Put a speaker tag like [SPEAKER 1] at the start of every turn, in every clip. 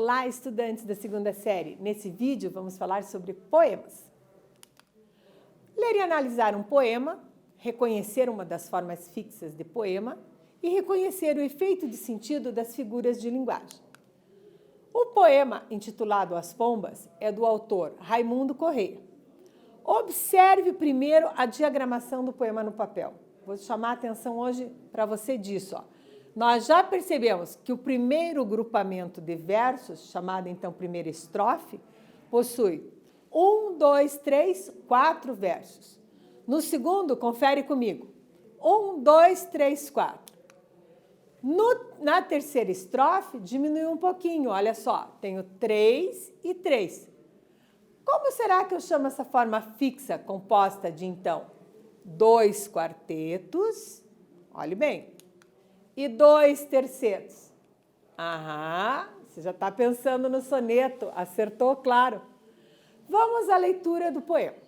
[SPEAKER 1] Olá, estudantes da segunda série! Nesse vídeo vamos falar sobre poemas. Ler e analisar um poema, reconhecer uma das formas fixas de poema e reconhecer o efeito de sentido das figuras de linguagem. O poema, intitulado As Pombas, é do autor Raimundo Corrêa. Observe primeiro a diagramação do poema no papel. Vou chamar a atenção hoje para você disso. Nós já percebemos que o primeiro grupamento de versos, chamado então primeira estrofe, possui 1, 2, 3, 4 versos. No segundo, confere comigo. 1, 2, 3, 4. Na terceira estrofe, diminuiu um pouquinho. Olha só, tenho 3 e 3. Como será que eu chamo essa forma fixa composta de, então, 2 quartetos, olhe bem, e 2 tercetos? Você já está pensando no soneto, acertou, claro. Vamos à leitura do poema.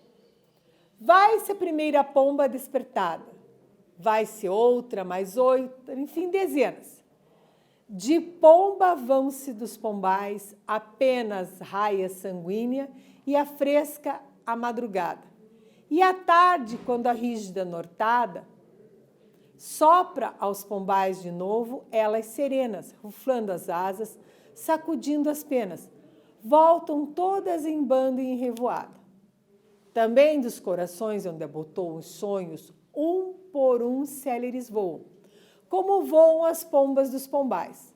[SPEAKER 1] Vai-se a primeira pomba despertada, vai-se outra, mais outra, enfim, dezenas. De pomba vão-se dos pombais apenas raia sanguínea e a fresca a madrugada. E à tarde, quando a rígida nortada sopra aos pombais de novo, elas serenas, ruflando as asas, sacudindo as penas, voltam todas em bando e em revoada. Também dos corações onde abotou os sonhos, um por um céleres voam, como voam as pombas dos pombais.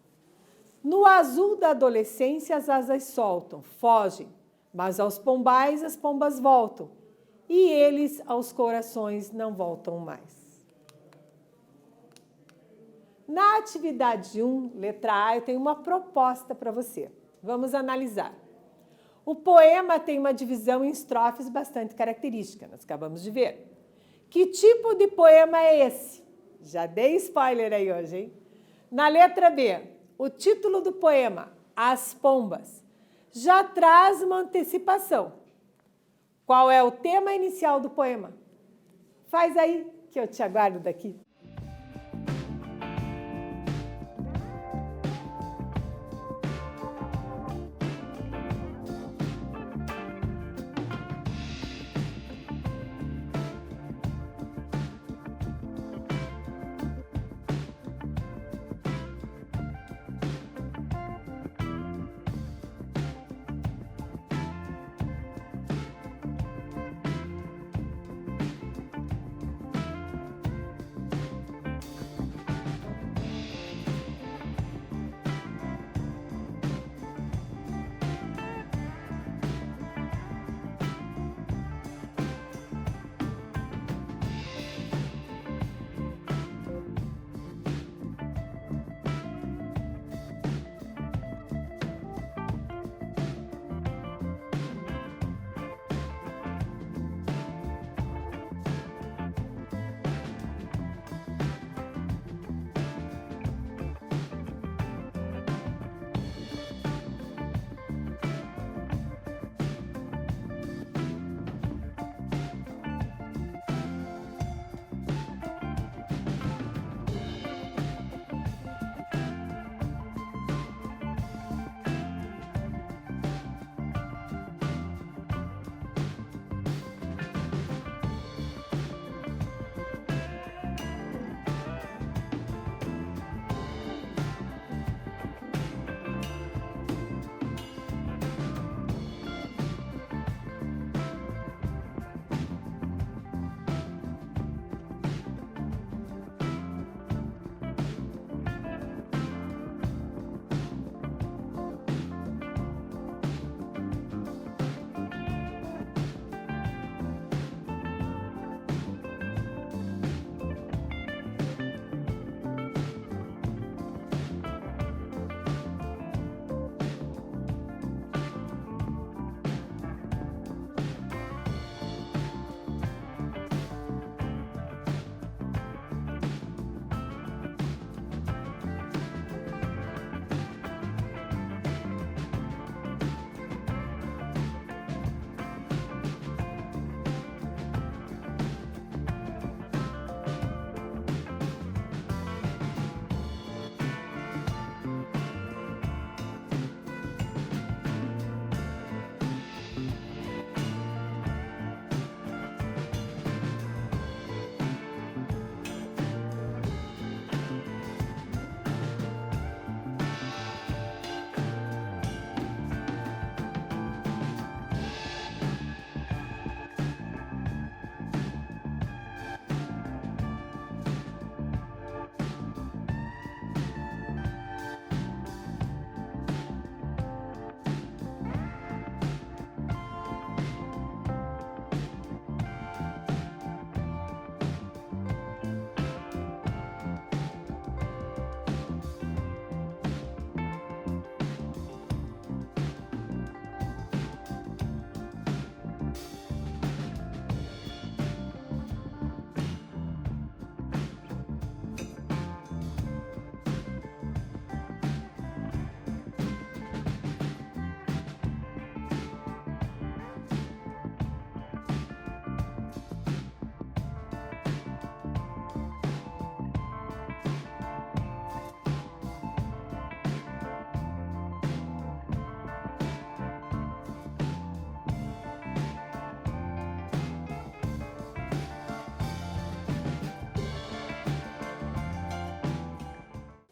[SPEAKER 1] No azul da adolescência as asas soltam, fogem, mas aos pombais as pombas voltam, e eles aos corações não voltam mais. Na atividade 1, letra A, eu tenho uma proposta para você. Vamos analisar. O poema tem uma divisão em estrofes bastante característica, nós acabamos de ver. Que tipo de poema é esse? Já dei spoiler aí hoje, hein? Na letra B, o título do poema, As Pombas, já traz uma antecipação. Qual é o tema inicial do poema? Faz aí que eu te aguardo daqui.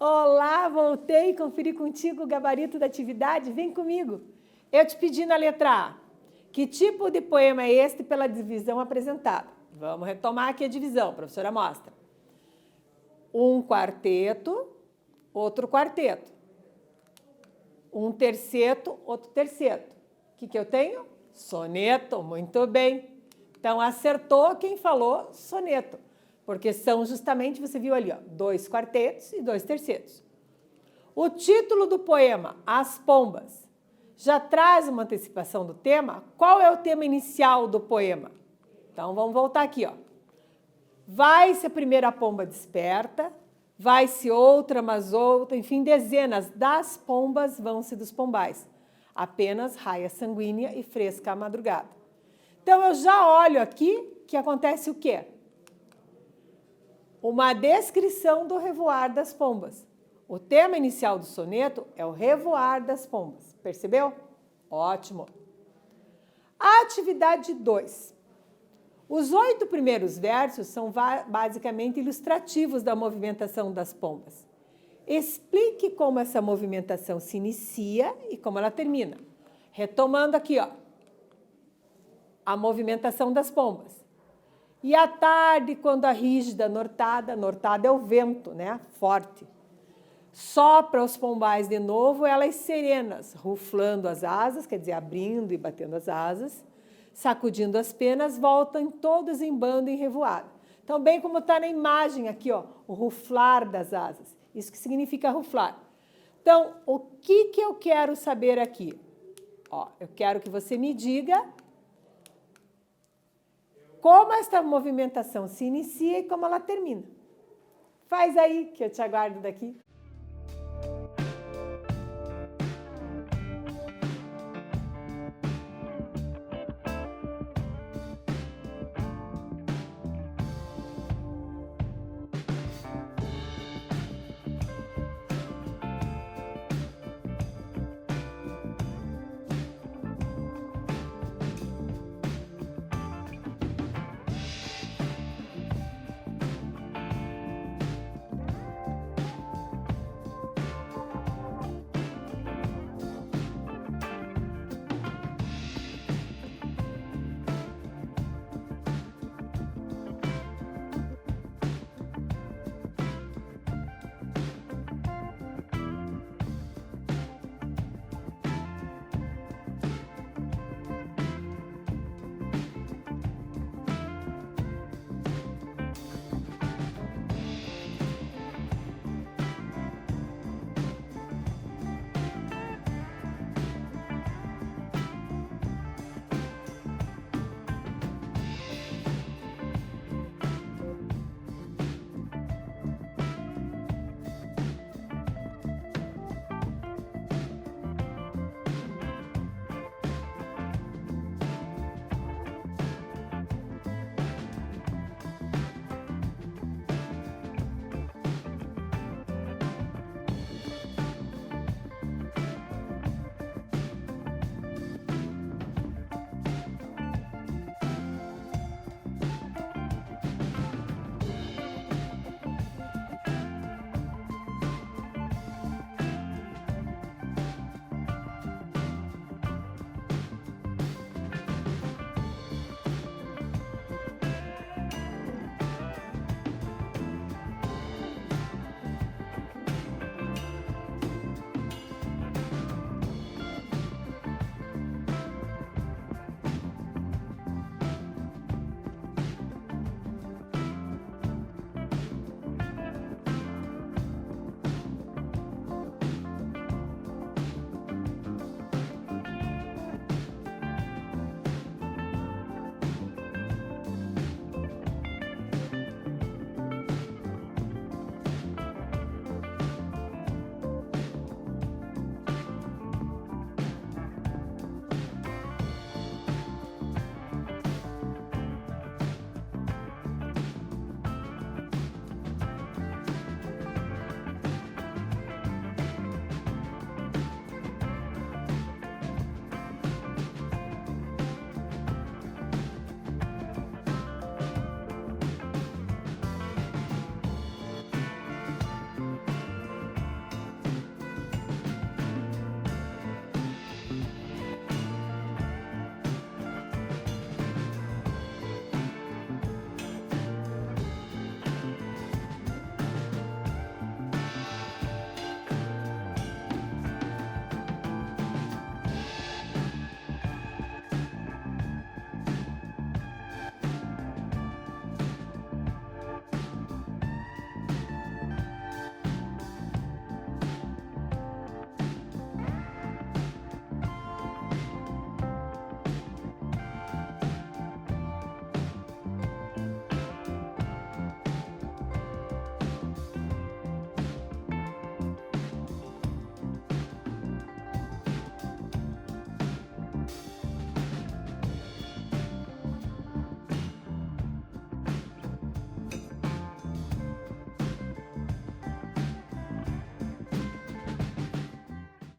[SPEAKER 1] Olá, voltei, conferi contigo o gabarito da atividade, vem comigo. Eu te pedi na letra A, que tipo de poema é este pela divisão apresentada? Vamos retomar aqui a divisão, a professora mostra. Um quarteto, outro quarteto. Um terceto, outro terceto. O que eu tenho? Soneto, muito bem. Então, acertou quem falou soneto. Porque são justamente, você viu ali, ó, 2 quartetos e 2 tercetos. O título do poema, As Pombas, já traz uma antecipação do tema. Qual é o tema inicial do poema? Então, vamos voltar aqui, ó. Vai-se a primeira pomba desperta, vai-se outra, mas outra, enfim, dezenas das pombas vão-se dos pombais. Apenas raia sanguínea e fresca a madrugada. Então, eu já olho aqui que acontece o quê? Uma descrição do revoar das pombas. O tema inicial do soneto é o revoar das pombas. Percebeu? Ótimo. A atividade 2. Os 8 primeiros versos são basicamente ilustrativos da movimentação das pombas. Explique como essa movimentação se inicia e como ela termina. Retomando aqui, ó, a movimentação das pombas. E à tarde, quando a rígida nortada é o vento, né? Forte. Sopra os pombais de novo, elas serenas, ruflando as asas, quer dizer, abrindo e batendo as asas, sacudindo as penas, voltam todos em bando em revoada. Então, bem como está na imagem aqui, ó, o ruflar das asas. Isso que significa ruflar. Então, o que eu quero saber aqui? Ó, eu quero que você me diga como esta movimentação se inicia e como ela termina. Faz aí, que eu te aguardo daqui.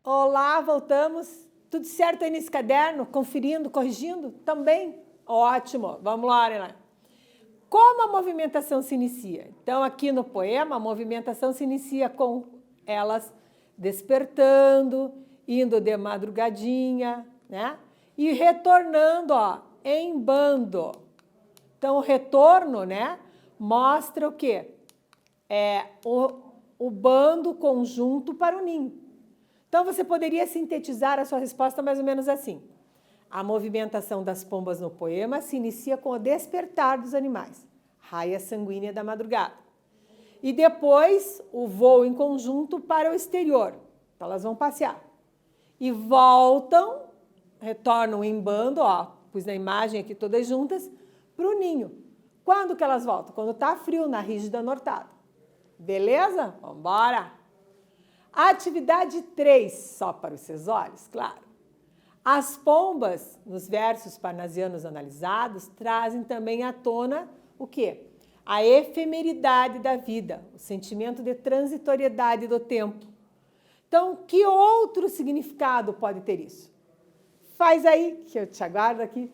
[SPEAKER 1] Olá, voltamos. Tudo certo aí nesse caderno? Conferindo, corrigindo? Também? Ótimo. Vamos lá, Arena. Como a movimentação se inicia? Então, aqui no poema, a movimentação se inicia com elas despertando, indo de madrugadinha, né? E retornando, ó, em bando. Então, o retorno, né, mostra o quê? O bando conjunto para o ninho. Então, você poderia sintetizar a sua resposta mais ou menos assim. A movimentação das pombas no poema se inicia com o despertar dos animais, raia sanguínea da madrugada. E depois, o voo em conjunto para o exterior. Então, elas vão passear. E voltam, retornam em bando, ó, pus na imagem aqui todas juntas, para o ninho. Quando que elas voltam? Quando está frio, na rígida nortada. Beleza? Vamos embora! Atividade 3, só para os seus olhos, claro. As pombas, nos versos parnasianos analisados, trazem também à tona o quê? A efemeridade da vida, o sentimento de transitoriedade do tempo. Então, que outro significado pode ter isso? Faz aí, que eu te aguardo aqui.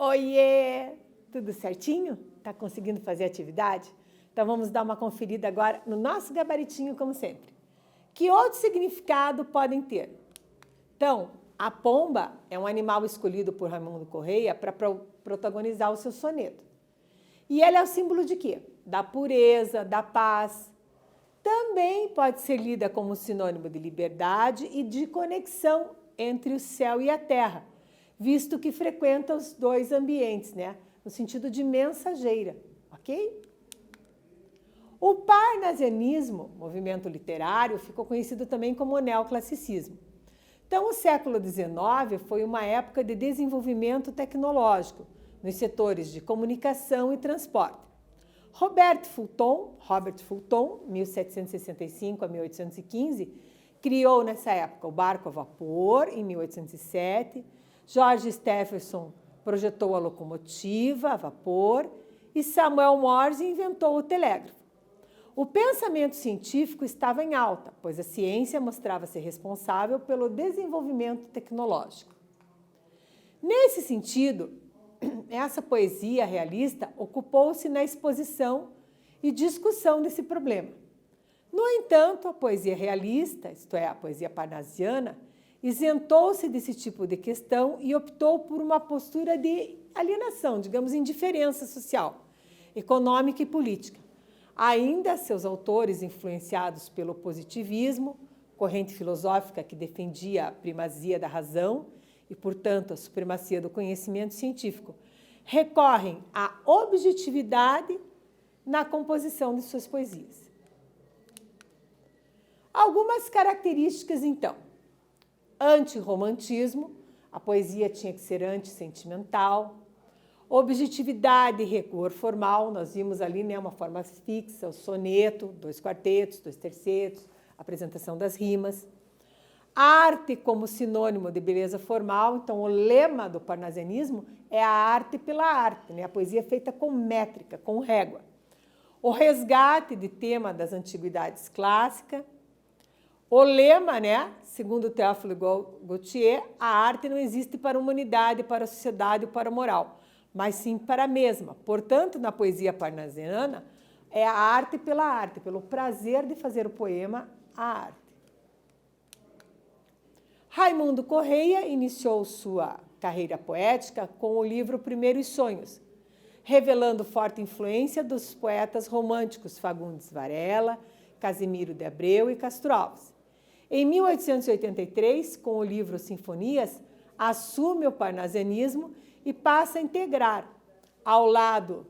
[SPEAKER 1] Oiê! Tudo certinho? Tá conseguindo fazer atividade? Então vamos dar uma conferida agora no nosso gabaritinho, como sempre. Que outro significado podem ter? Então, a pomba é um animal escolhido por Raimundo Correia para protagonizar o seu soneto. E ela é o símbolo de quê? Da pureza, da paz. Também pode ser lida como sinônimo de liberdade e de conexão entre o céu e a terra, visto que frequenta os dois ambientes, né? No sentido de mensageira, ok? O parnasianismo, movimento literário, ficou conhecido também como neoclassicismo. Então, o século XIX foi uma época de desenvolvimento tecnológico nos setores de comunicação e transporte. Robert Fulton, 1765 a 1815, criou nessa época o barco a vapor, em 1807. George Stephenson projetou a locomotiva a vapor e Samuel Morse inventou o telégrafo. O pensamento científico estava em alta, pois a ciência mostrava ser responsável pelo desenvolvimento tecnológico. Nesse sentido, essa poesia realista ocupou-se na exposição e discussão desse problema. No entanto, a poesia realista, isto é, a poesia parnasiana, isentou-se desse tipo de questão e optou por uma postura de alienação, digamos, indiferença social, econômica e política. Ainda seus autores, influenciados pelo positivismo, corrente filosófica que defendia a primazia da razão e, portanto, a supremacia do conhecimento científico, recorrem à objetividade na composição de suas poesias. Algumas características, então. Antirromantismo, a poesia tinha que ser antissentimental. Objetividade e rigor formal, nós vimos ali, né, uma forma fixa, o soneto, 2 quartetos, 2 tercetos, apresentação das rimas. Arte como sinônimo de beleza formal, então o lema do parnasianismo é a arte pela arte, né? A poesia feita com métrica, com régua. O resgate de tema das antiguidades clássicas. O lema, né, segundo Théophile Gautier, a arte não existe para a humanidade, para a sociedade ou para a moral, mas sim para a mesma. Portanto, na poesia parnasiana, é a arte pela arte, pelo prazer de fazer o poema, a arte. Raimundo Correia iniciou sua carreira poética com o livro Primeiros Sonhos, revelando forte influência dos poetas românticos Fagundes Varela, Casimiro de Abreu e Castro Alves. Em 1883, com o livro Sinfonias, assume o parnasianismo e passa a integrar, ao lado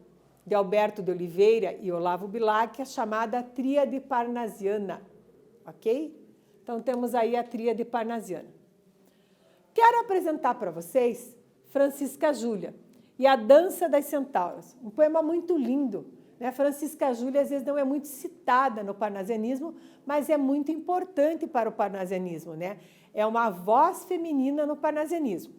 [SPEAKER 1] de Alberto de Oliveira e Olavo Bilac, a chamada Tríade Parnasiana, ok? Então, temos aí a Tríade Parnasiana. Quero apresentar para vocês Francisca Júlia e a Dança das Centauras, um poema muito lindo, né? Francisca Júlia, às vezes, não é muito citada no parnasianismo, mas é muito importante para o parnasianismo, né? É uma voz feminina no parnasianismo.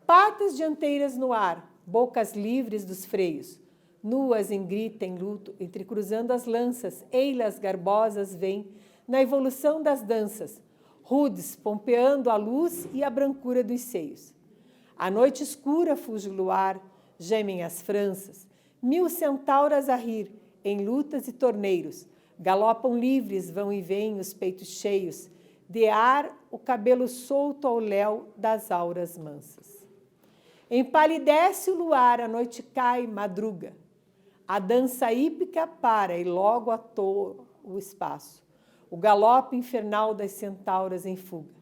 [SPEAKER 1] Patas dianteiras no ar, bocas livres dos freios, nuas em grita, em luto, entrecruzando as lanças, eilas garbosas vêm, na evolução das danças, rudes, pompeando a luz e a brancura dos seios. A noite escura fuge o luar, gemem as franças, 1000 centauras a rir, em lutas e torneiros, galopam livres, vão e vêm os peitos cheios, de ar o cabelo solto ao léu das auras mansas. Empalidece o luar, a noite cai, madruga. A dança hípica para e logo atoa o espaço. O galope infernal das centauras em fuga.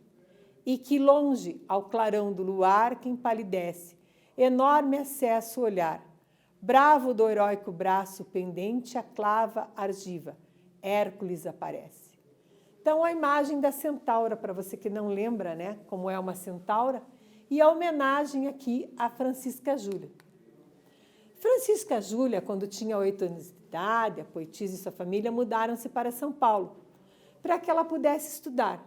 [SPEAKER 1] E que longe, ao clarão do luar que empalidece, enorme acesso o olhar. Bravo do heróico braço pendente a clava argiva. Hércules aparece. Então, a imagem da centaura, para você que não lembra, né, como é uma centaura, e a homenagem aqui a Francisca Júlia. Francisca Júlia, quando tinha 8 anos de idade, a poetisa e sua família mudaram-se para São Paulo, para que ela pudesse estudar.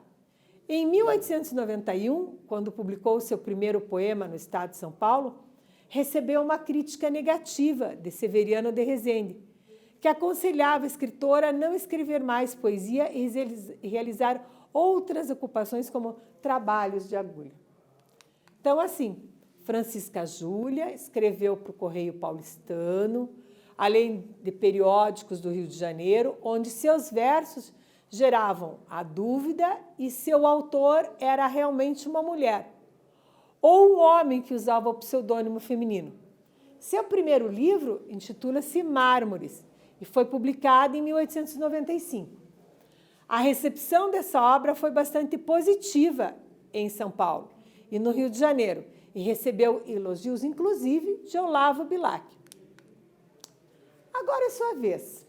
[SPEAKER 1] Em 1891, quando publicou seu primeiro poema no estado de São Paulo, recebeu uma crítica negativa de Severiano de Rezende, que aconselhava a escritora a não escrever mais poesia e realizar outras ocupações como trabalhos de agulha. Então, assim, Francisca Júlia, escreveu para o Correio Paulistano, além de periódicos do Rio de Janeiro, onde seus versos geravam a dúvida e seu autor era realmente uma mulher ou um homem que usava o pseudônimo feminino. Seu primeiro livro intitula-se Mármores e foi publicado em 1895. A recepção dessa obra foi bastante positiva em São Paulo e no Rio de Janeiro e recebeu elogios, inclusive, de Olavo Bilac. Agora é sua vez.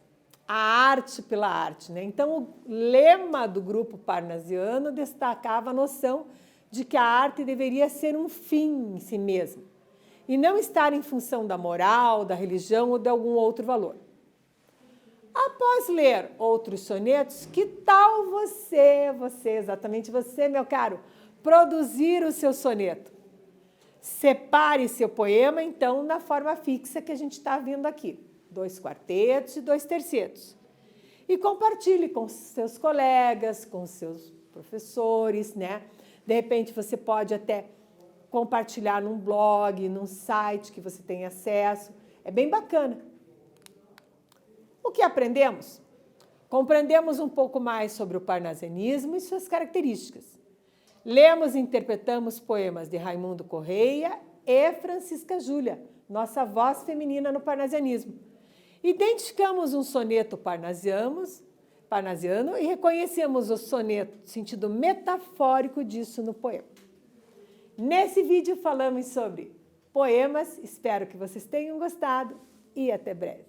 [SPEAKER 1] A arte pela arte, né? Então, o lema do grupo parnasiano destacava a noção de que a arte deveria ser um fim em si mesma e não estar em função da moral, da religião ou de algum outro valor. Após ler outros sonetos, que tal você, exatamente você, meu caro, produzir o seu soneto? Separe seu poema, então, na forma fixa que a gente está vendo aqui. 2 quartetos e 2 tercetos. E compartilhe com seus colegas, com seus professores, né? De repente, você pode até compartilhar num blog, num site que você tem acesso. É bem bacana. O que aprendemos? Compreendemos um pouco mais sobre o parnasianismo e suas características. Lemos e interpretamos poemas de Raimundo Correia e Francisca Júlia, nossa voz feminina no parnasianismo. Identificamos um soneto parnasiano e reconhecemos o soneto, sentido metafórico disso no poema. Nesse vídeo falamos sobre poemas, espero que vocês tenham gostado e até breve.